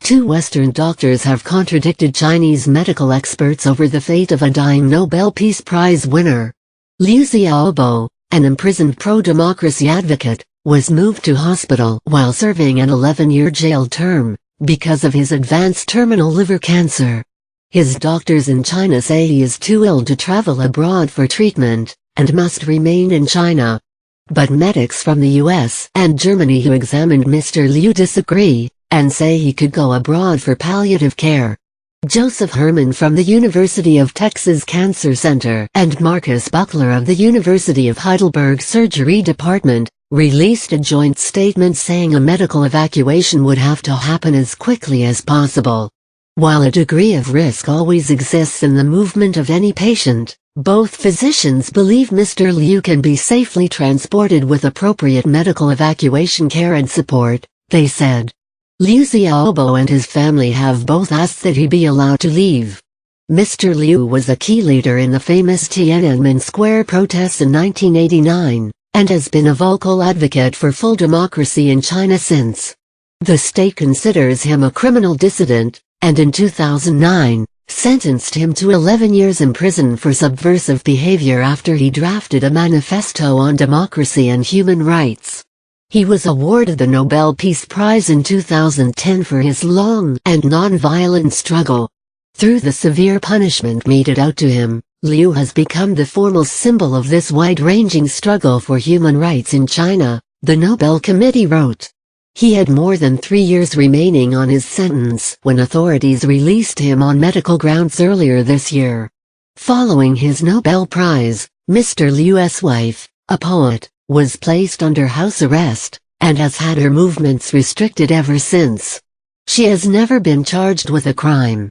Two Western doctors have contradicted Chinese medical experts over the fate of a dying Nobel Peace Prize winner. Liu Xiaobo, an imprisoned pro-democracy advocate, was moved to hospital while serving an 11-year jail term because of his advanced terminal liver cancer. His doctors in China say he is too ill to travel abroad for treatment and must remain in China. But medics from the US and Germany who examined Mr. Liu disagree and say he could go abroad for palliative care. Joseph Herman from the University of Texas Cancer Center and Marcus Buckler of the University of Heidelberg Surgery Department released a joint statement saying a medical evacuation would have to happen as quickly as possible. While a degree of risk always exists in the movement of any patient, both physicians believe Mr. Liu can be safely transported with appropriate medical evacuation care and support, they said. Liu Xiaobo and his family have both asked that he be allowed to leave. Mr. Liu was a key leader in the famous Tiananmen Square protests in 1989, and has been a vocal advocate for full democracy in China since. The state considers him a criminal dissident, and in 2009, sentenced him to 11 years in prison for subversive behavior after he drafted a manifesto on democracy and human rights. He was awarded the Nobel Peace Prize in 2010 for his long and non-violent struggle. Through the severe punishment meted out to him, Liu has become the formal symbol of this wide-ranging struggle for human rights in China, the Nobel Committee wrote. He had more than 3 years remaining on his sentence when authorities released him on medical grounds earlier this year. Following his Nobel Prize, Mr. Liu's wife, a poet, was placed under house arrest, and has had her movements restricted ever since. She has never been charged with a crime.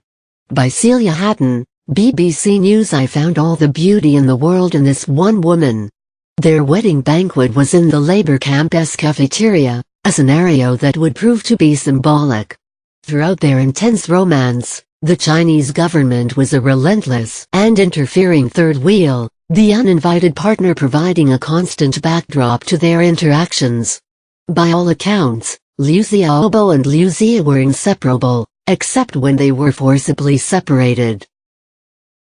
By Celia Hatton, BBC News. I found all the beauty in the world in this one woman. Their wedding banquet was in the labor camp's cafeteria, a scenario that would prove to be symbolic. Throughout their intense romance, the Chinese government was a relentless and interfering third wheel, the uninvited partner providing a constant backdrop to their interactions. By all accounts, Liu Xiaobo and Liu Xia were inseparable, except when they were forcibly separated.